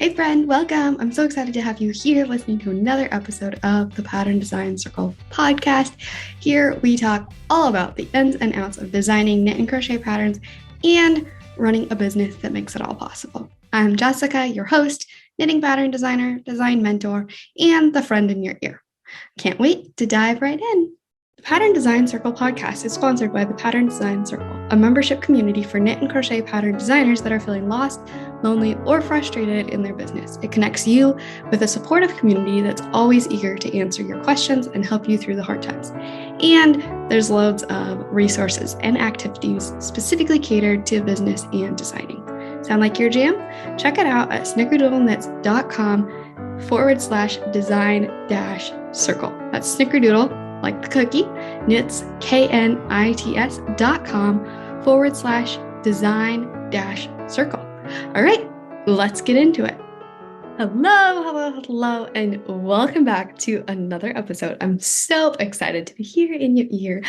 Hey friend, welcome. I'm so excited to have you here listening to another episode of the Pattern Design Circle podcast. Here we talk all about the ins and outs of designing knit and crochet patterns and running a business that makes it all possible. I'm Jessica, your host, knitting pattern designer, design mentor, and the friend in your ear. Can't wait to dive right in. The Pattern Design Circle podcast is sponsored by the Pattern Design Circle, a membership community for knit and crochet pattern designers that are feeling lost, lonely, or frustrated in their business. It connects you with a supportive community that's always eager to answer your questions and help you through the hard times. And there's loads of resources and activities specifically catered to business and designing. Sound like your jam? Check it out at snickerdoodleknits.com/design-circle. That's snickerdoodle, like the cookie, knits, KNITS.com/design-circle. All right, let's get into it. Hello, and welcome back to another episode. I'm so excited to be here in your ear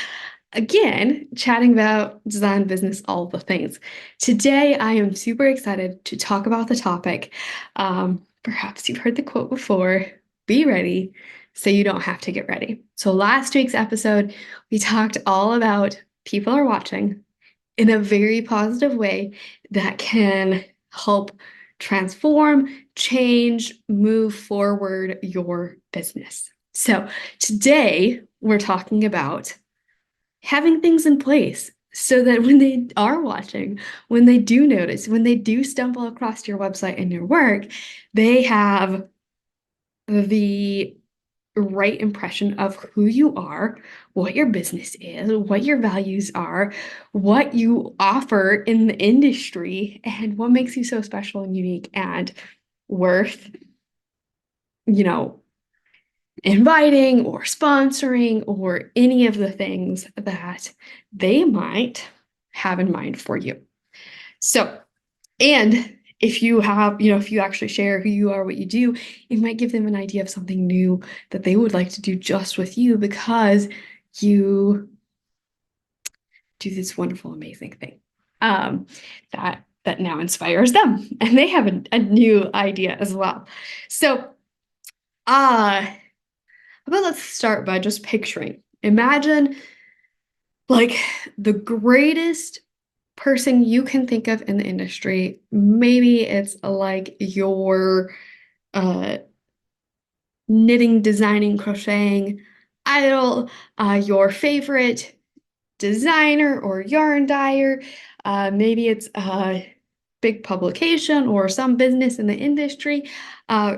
again, chatting about design, business, all the things. Today, I am super excited to talk about the topic. Perhaps you've heard the quote before, be ready so you don't have to get ready. So last week's episode, we talked all about people are watching in a very positive way that can help transform, change, move forward your business. So today we're talking about having things in place so that when they are watching, when they do notice, when they do stumble across your website and your work, they have the right impression of who you are, what your business is, what your values are, what you offer in the industry, and what makes you so special and unique and worth, inviting or sponsoring or any of the things that they might have in mind for you. So, and if you have, if you actually share who you are, what you do, it might give them an idea of something new that they would like to do just with you because you do this wonderful, amazing thing that now inspires them, and they have a new idea as well. So, let's start by just picturing. Imagine like the greatest person you can think of in the industry. Maybe it's like your knitting, designing, crocheting idol, your favorite designer or yarn dyer. Maybe it's a big publication or some business in the industry. To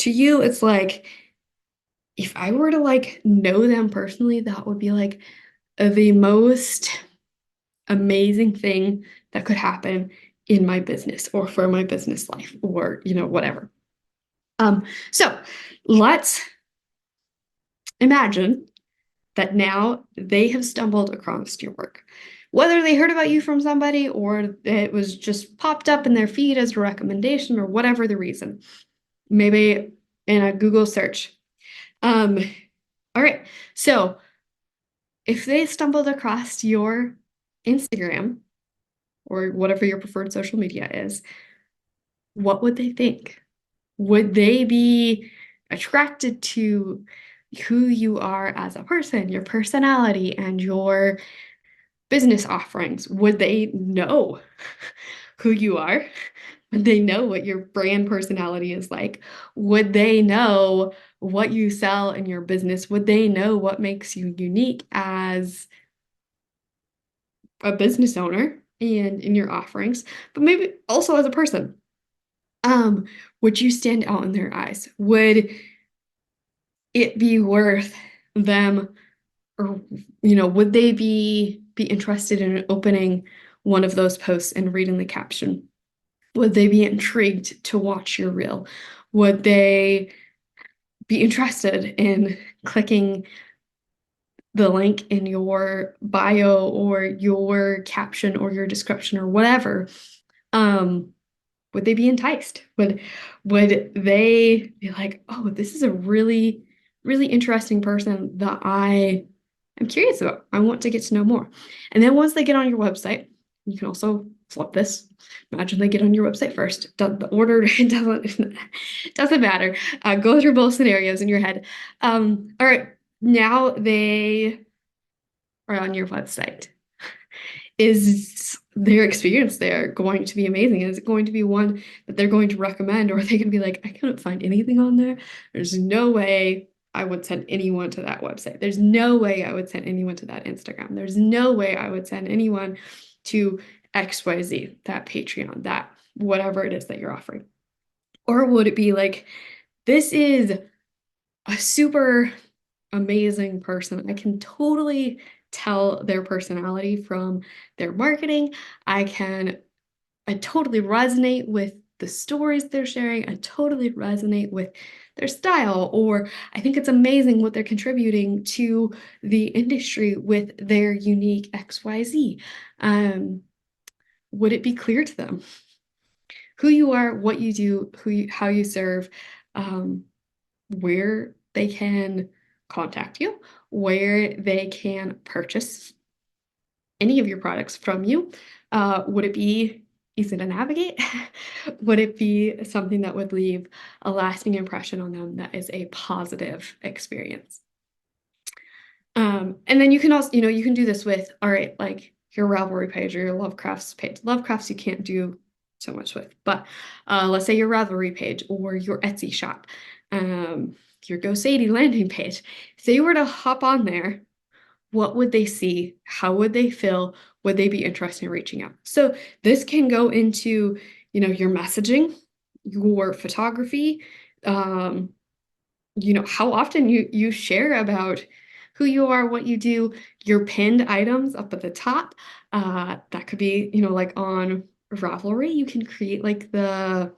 you, it's like, if I were to know them personally, that would be like the most amazing thing that could happen in my business or for my business life or, whatever. So let's imagine that now they have stumbled across your work. Whether they heard about you from somebody or it was just popped up in their feed as a recommendation or whatever the reason, maybe in a Google search. All right, so if they stumbled across your Instagram or whatever your preferred social media is, what would they think? Would they be attracted to who you are as a person, your personality, and your business offerings? Would they know who you are? Would they know what your brand personality is like? Would they know what you sell in your business? Would they know what makes you unique as a business owner and in your offerings, but maybe also as a person? Would you stand out in their eyes? Would it be worth them, or would they be interested in opening one of those posts and reading the caption? Would they be intrigued to watch your reel? Would they be interested in clicking the link in your bio or your caption or your description or whatever? Would they be enticed? Would they be like, oh, this is a really, really interesting person that I am curious about. I want to get to know more. And then once they get on your website, you can also flip this. Imagine they get on your website first. The order it doesn't matter. Go through both scenarios in your head. All right, now they are on your website. Is their experience there going to be amazing? Is it going to be one that they're going to recommend, or are they going to be like, I couldn't find anything on there? There's no way I would send anyone to that website. There's no way I would send anyone to that Instagram. There's no way I would send anyone to XYZ, that Patreon, that whatever it is that you're offering. Or would it be like, this is a super amazing person. I can totally tell their personality from their marketing. I totally resonate with the stories they're sharing. I totally resonate with their style, or I think it's amazing what they're contributing to the industry with their unique XYZ. Would it be clear to them who you are, what you do, how you serve, where they can contact you, where they can purchase any of your products from you? Would it be easy to navigate? Would it be something that would leave a lasting impression on them that is a positive experience? And then you can also, you can do this with, all right, like your Ravelry page or your Lovecrafts page. Lovecrafts you can't do so much with, but let's say your Ravelry page or your Etsy shop, your GoSadie landing page. If they were to hop on there, what would they see? How would they feel? Would they be interested in reaching out? So this can go into, your messaging, your photography, how often you share about who you are, what you do, your pinned items up at the top. That could be, like on Ravelry, you can create like the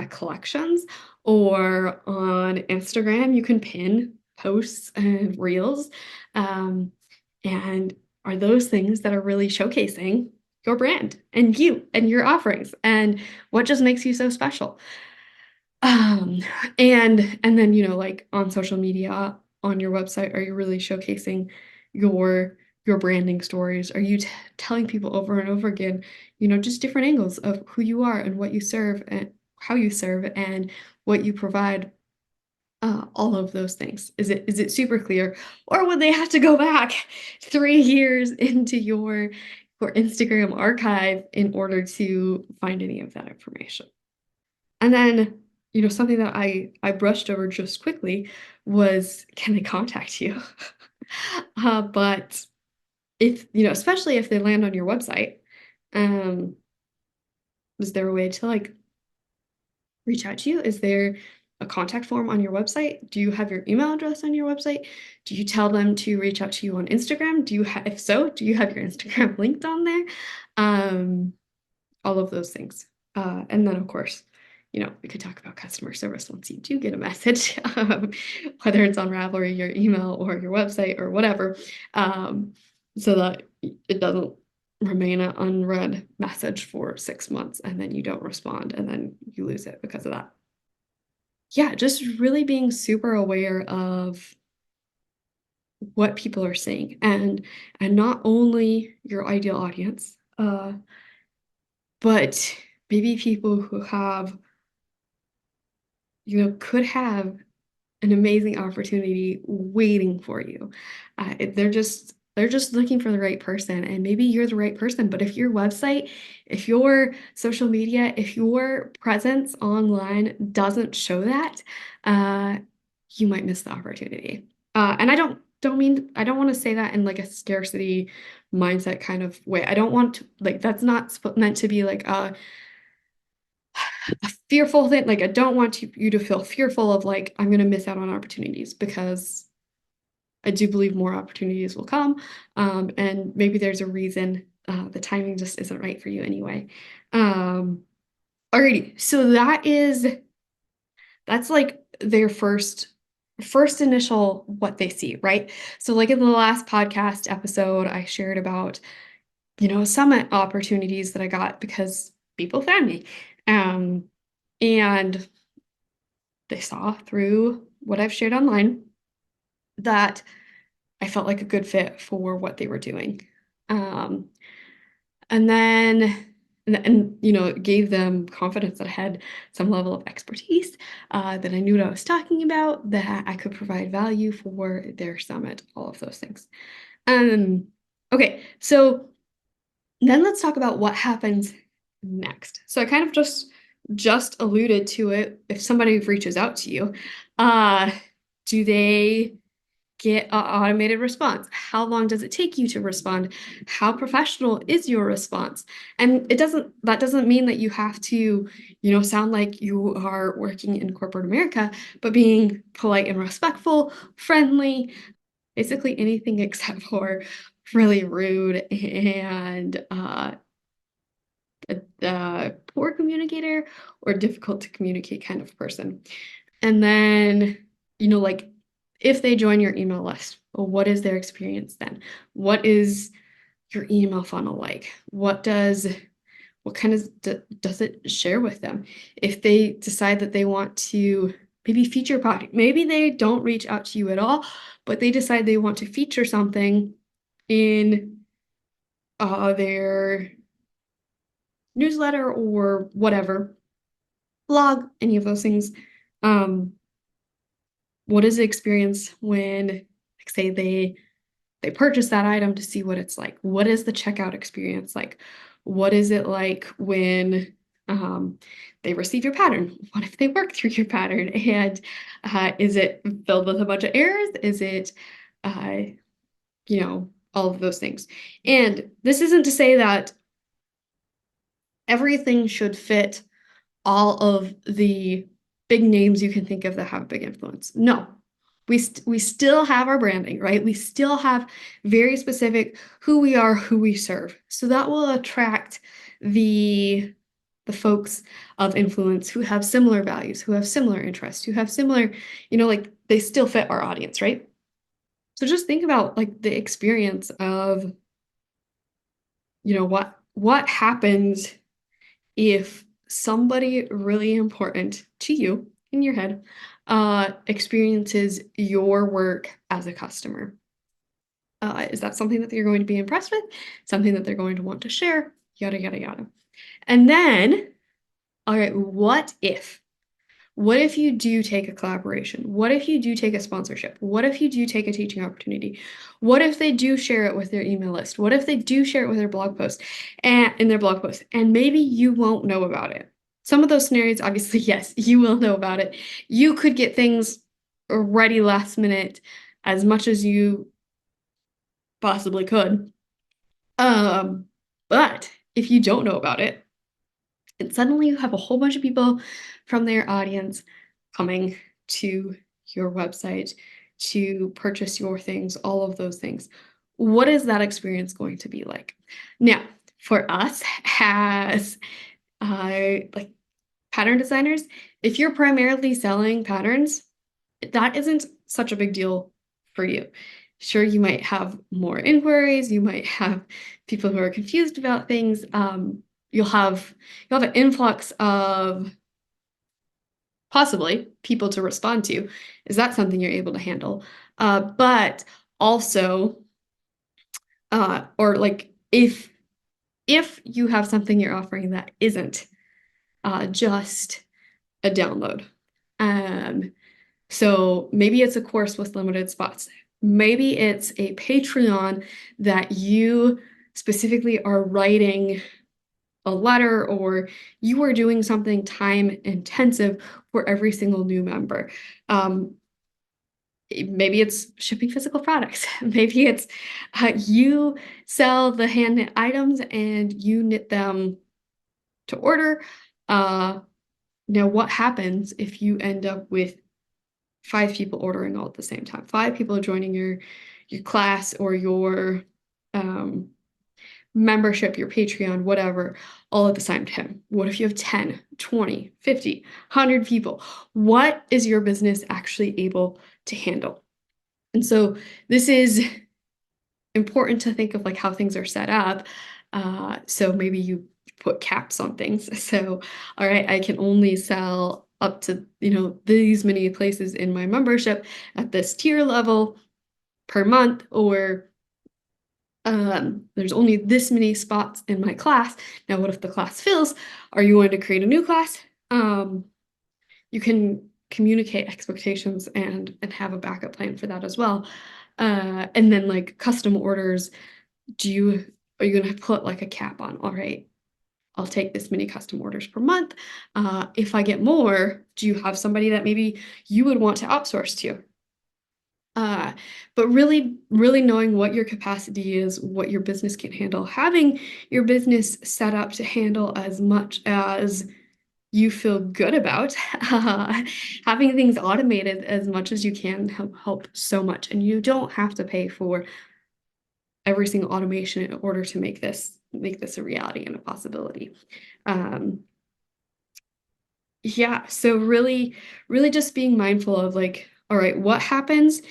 collections, or on Instagram, you can pin posts and reels. And are those things that are really showcasing your brand and you and your offerings and what just makes you so special? Um, and then, like on social media, on your website, are you really showcasing your your branding stories? Are you telling people over and over again, just different angles of who you are and what you serve and how you serve and what you provide? All of those things. Is it super clear, or would they have to go back 3 years into your Instagram archive in order to find any of that information? And then, something that I brushed over just quickly was, can they contact you? But if, especially if they land on your website, um, is there a way to like reach out to you? Is there a contact form on your website? Do you have your email address on your website? Do you tell them to reach out to you on Instagram? If so, do you have your Instagram linked on there? All of those things. And then, of course, we could talk about customer service once you do get a message, whether it's on Ravelry, your email, or your website, or whatever, so that it doesn't remain an unread message for 6 months and then you don't respond and then you lose it because of that. Yeah, just really being super aware of what people are saying, and not only your ideal audience, but maybe people who have, could have an amazing opportunity waiting for you. They're just looking for the right person, and maybe you're the right person. But if your website, if your social media, if your presence online doesn't show that, uh, you might miss the opportunity. And I don't want to say that in like a scarcity mindset kind of way. I don't want to, like, that's not meant to be like a fearful thing. Like, I don't want you to feel fearful of like, I'm going to miss out on opportunities, because I do believe more opportunities will come. And maybe there's a reason the timing just isn't right for you anyway. Alrighty, so that's like their first initial what they see, right? So like in the last podcast episode, I shared about, summit opportunities that I got because people found me. Um, and they saw through what I've shared online that I felt like a good fit for what they were doing. Um, And then it gave them confidence that I had some level of expertise, that I knew what I was talking about, that I could provide value for their summit, all of those things. Okay, so then let's talk about what happens next. So I kind of just alluded to it. If somebody reaches out to you, uh, do they get an automated response? How long does it take you to respond? How professional is your response? And that doesn't mean that you have to, sound like you are working in corporate America, but being polite and respectful, friendly, basically anything except for really rude and a poor communicator or difficult to communicate kind of person. And then, like if they join your email list, well, what is their experience then? What is your email funnel like? What kind of does it share with them? If they decide that they want to maybe feature product, maybe they don't reach out to you at all, but they decide they want to feature something in their newsletter or whatever, blog, any of those things. What is the experience when, like, say they purchase that item to see what it's like? What is the checkout experience like? What is it like when they receive your pattern? What if they work through your pattern? And is it filled with a bunch of errors? Is it, uh, all of those things? And this isn't to say that everything should fit all of the big names you can think of that have big influence. No, we still have our branding, right? We still have very specific who we are, who we serve. So that will attract the folks of influence who have similar values, who have similar interests, who have similar, like they still fit our audience, right? So just think about like the experience of, what happens if somebody really important to you in your head experiences your work as a customer. Is that something that you're going to be impressed with? Something that they're going to want to share? Yada, yada, yada. And then, all right, what if? What if you do take a collaboration? What if you do take a sponsorship? What if you do take a teaching opportunity? What if they do share it with their email list? What if they do share it with their blog post and in their blog post? And maybe you won't know about it. Some of those scenarios, obviously, yes, you will know about it. You could get things ready last minute as much as you possibly could. But if you don't know about it, and suddenly you have a whole bunch of people from their audience coming to your website to purchase your things, all of those things. What is that experience going to be like? Now, for us as like pattern designers, if you're primarily selling patterns, that isn't such a big deal for you. Sure, you might have more inquiries, you might have people who are confused about things. You'll have an influx of possibly people to respond to. Is that something you're able to handle? But also, or like if you have something you're offering that isn't just a download. So maybe it's a course with limited spots. Maybe it's a Patreon that you specifically are writing a letter, or you are doing something time intensive for every single new member. Maybe it's shipping physical products. Maybe it's you sell the hand knit items and you knit them to order. Now, what happens if you end up with 5 people ordering all at the same time? 5 people joining your class or your membership, your Patreon, whatever, all at the same time. What if you have 10, 20, 50, 100 people? What is your business actually able to handle? And so this is important to think of like how things are set up. So maybe you put caps on things. So, all right, I can only sell up to, these many places in my membership at this tier level per month, or There's only this many spots in my class. Now, what if the class fills? Are you going to create a new class? You can communicate expectations and have a backup plan for that as well. And then like custom orders, are you going to put like a cap on? All right, I'll take this many custom orders per month. If I get more, do you have somebody that maybe you would want to outsource to? Uh, but really knowing what your capacity is, what your business can handle, having your business set up to handle as much as you feel good about. Having things automated as much as you can help so much. And you don't have to pay for every single automation in order to make this a reality and a possibility. Um, yeah, so really just being mindful of like, all right, what happens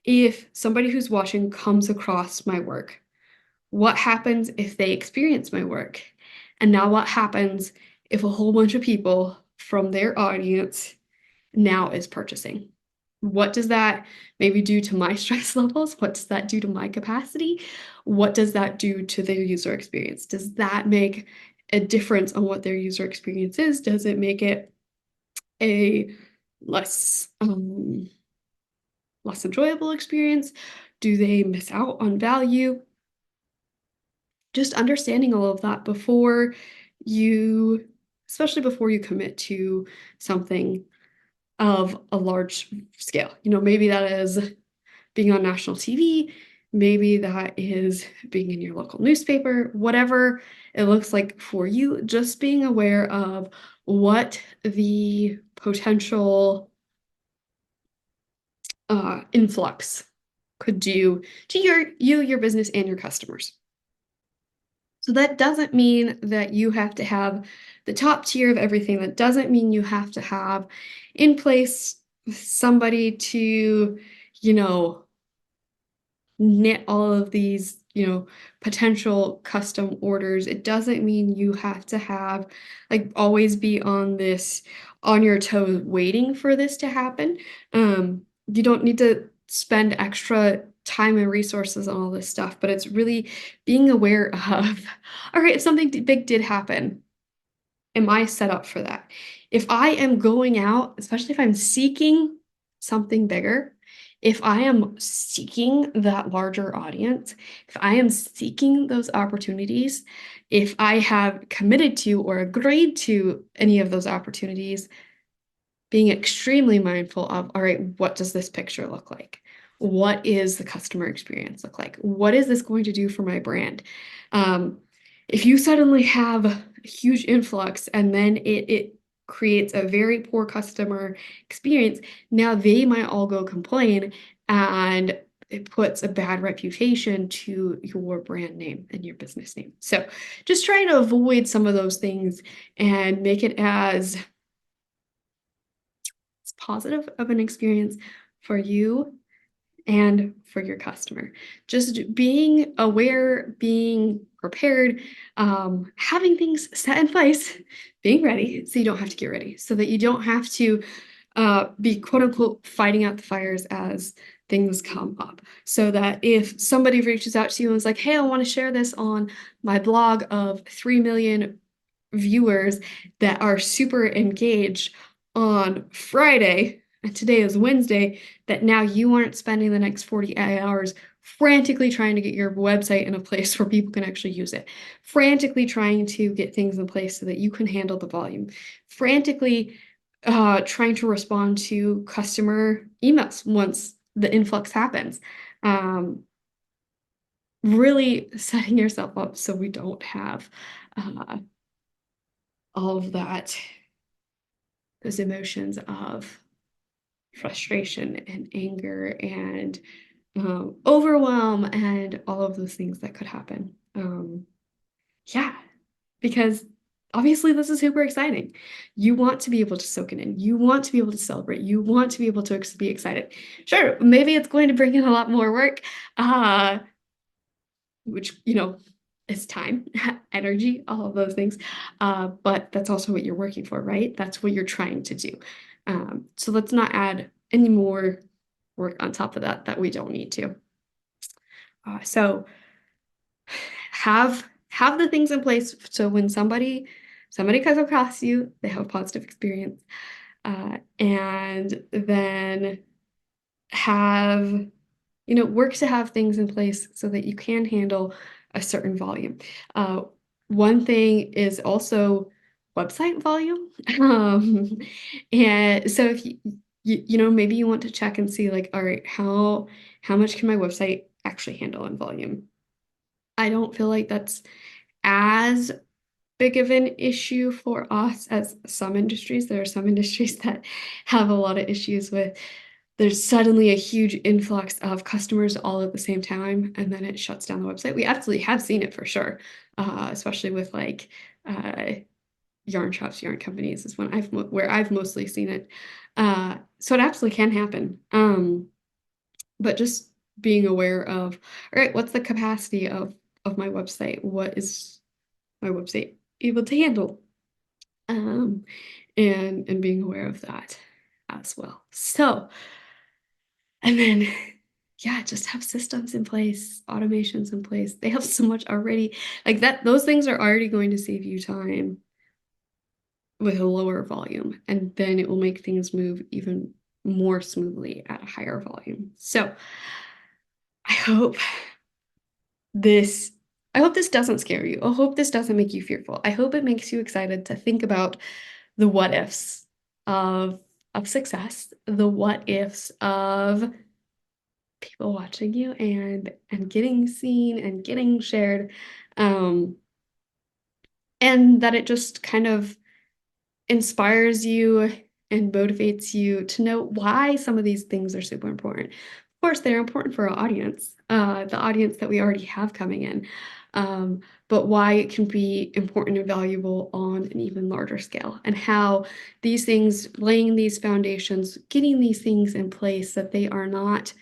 if somebody who's watching comes across my work? What happens if they experience my work? And now what happens if a whole bunch of people from their audience now is purchasing? What does that maybe do to my stress levels? What does that do to my capacity? What does that do to their user experience? Does that make a difference on what their user experience is? Does it make it a less enjoyable experience? Do they miss out on value? Just understanding all of that before you, especially before you commit to something of a large scale. Maybe that is being on national TV, maybe that is being in your local newspaper, whatever it looks like for you, just being aware of what the potential influx could do to your business and your customers. So that doesn't mean that you have to have the top tier of everything. That doesn't mean you have to have in place somebody to, you know, knit all of these, potential custom orders. It doesn't mean you have to have, like, always be on your toes waiting for this to happen. You don't need to spend extra time and resources on all this stuff, but it's really being aware of, all right, if something big did happen, am I set up for that? If I am going out, especially if I'm seeking something bigger, if I am seeking that larger audience, if I am seeking those opportunities, if I have committed to or agreed to any of those opportunities, being extremely mindful of, all right, what does this picture look like? What is the customer experience look like? What is this going to do for my brand? If you suddenly have a huge influx and then it creates a very poor customer experience, now they might all go complain and it puts a bad reputation to your brand name and your business name. So just try to avoid some of those things and make it as positive of an experience for you and for your customer. Just being aware, being prepared, having things set in place, being ready so you don't have to get ready, so that you don't have to be quote unquote fighting out the fires as things come up. So that if somebody reaches out to you and is like, hey, I want to share this on my blog of 3 million viewers that are super engaged on Friday, and today is Wednesday, that now you aren't spending the next 48 hours frantically trying to get your website in a place where people can actually use it, frantically trying to get things in place so that you can handle the volume, frantically trying to respond to customer emails once the influx happens. Really setting yourself up so we don't have all of those emotions of frustration and anger and overwhelm and all of those things that could happen. Yeah, because obviously this is super exciting. You want to be able to soak it in. You want to be able to celebrate. You want to be able to be excited. Sure, maybe it's going to bring in a lot more work, which, is time, energy, all of those things. But that's also what you're working for, right? That's what you're trying to do. So let's not add any more work on top of that we don't need to. So have the things in place so when somebody comes across you, they have a positive experience. And then have, work to have things in place so that you can handle a certain volume. Uh, One thing is also website volume. And so if maybe you want to check and see like, all right, how much can my website actually handle in volume? I don't feel like that's as big of an issue for us as some industries. There are some industries that have a lot of issues with there's suddenly a huge influx of customers all at the same time, and then it shuts down the website. We absolutely have seen it for sure, especially with like uh, yarn shops, yarn companies is where I've mostly seen it. So it absolutely can happen. But just being aware of, all right, what's the capacity of my website? What is my website able to handle? Um, and being aware of that as well. So, and then yeah, just have systems in place, automations in place. They have so much already. Like that, those things are already going to save you time with a lower volume, and then it will make things move even more smoothly at a higher volume. So I hope this I hope this doesn't scare you. I hope this doesn't make you fearful. I hope it makes you excited to think about the what ifs of success, the what ifs of people watching you and getting seen and getting shared. Um, and that it just kind of inspires you and motivates you to know why some of these things are super important. Of course, they're important for our audience, the audience that we already have coming in, but why it can be important and valuable on an even larger scale, and how these things, laying these foundations, getting these things in place, that they are not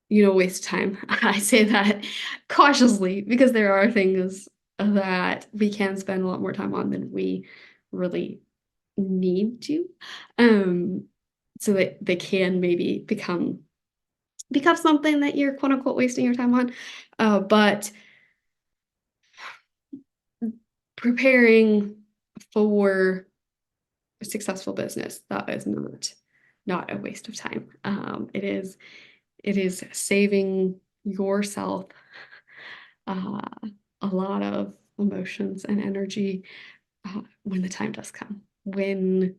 waste time. I say that cautiously because there are things that we can spend a lot more time on than we really need to. Um, so that they can maybe become something that you're quote unquote wasting your time on. But preparing for a successful business, that is not a waste of time. It is saving yourself uh, a lot of emotions and energy when the time does come, when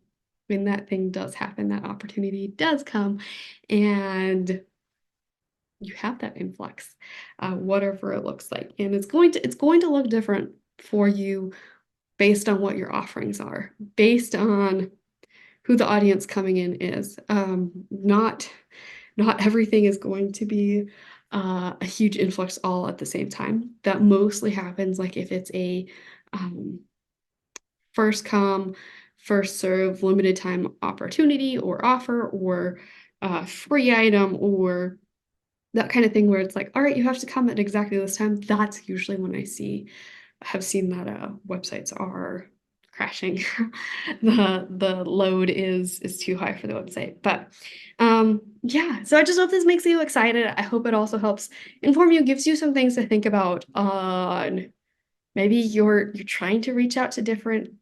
that thing does happen, that opportunity does come, and you have that influx, whatever it looks like, and it's going to look different for you based on what your offerings are, based on who the audience coming in is. Not everything is going to be a huge influx all at the same time. That mostly happens like if it's a um, first come, first serve, limited time opportunity or offer, or free item, or that kind of thing where it's like, all right, you have to come at exactly this time. That's usually when have seen that websites are crashing. The load is too high for the website. But yeah, so I just hope this makes you excited. I hope it also helps inform you, gives you some things to think about on maybe you're trying to reach out to different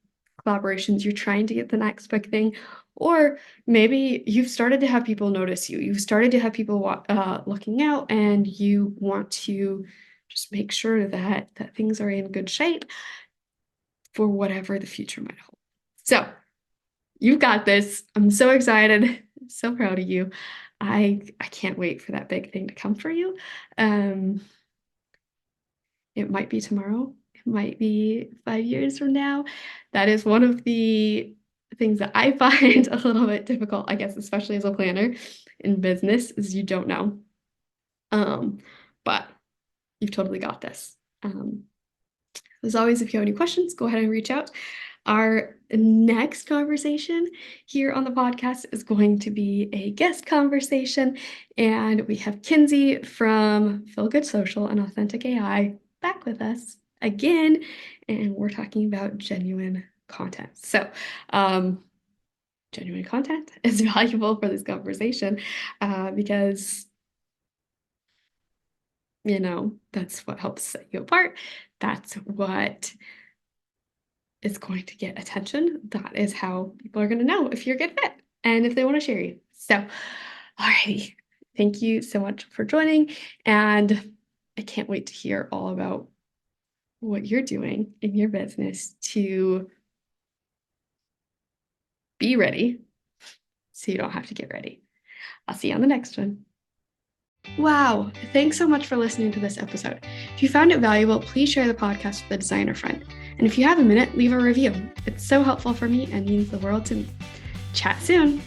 collaborations, you're trying to get the next big thing, or maybe you've started to have people notice you. You've started to have people looking out, and you want to just make sure that things are in good shape for whatever the future might hold. So you've got this. I'm so excited, so proud of you. I can't wait for that big thing to come for you. Um, it might be tomorrow. It might be 5 years from now. That is one of the things that I find a little bit difficult, I guess, especially as a planner in business, is you don't know. Um, but you've totally got this. As always, if you have any questions, go ahead and reach out. Our next conversation here on the podcast is going to be a guest conversation, and we have Kinsey from Feel Good Social and Authentic AI back with us again, and we're talking about genuine content. So, genuine content is valuable for this conversation because That's what helps set you apart. That's what is going to get attention. That is how people are going to know if you're a good fit and if they want to share you. So, alrighty. Thank you so much for joining. And I can't wait to hear all about what you're doing in your business to be ready so you don't have to get ready. I'll see you on the next one. Wow, thanks so much for listening to this episode. If you found it valuable, please share the podcast with a designer friend. And if you have a minute, leave a review. It's so helpful for me and means the world to me. Chat soon.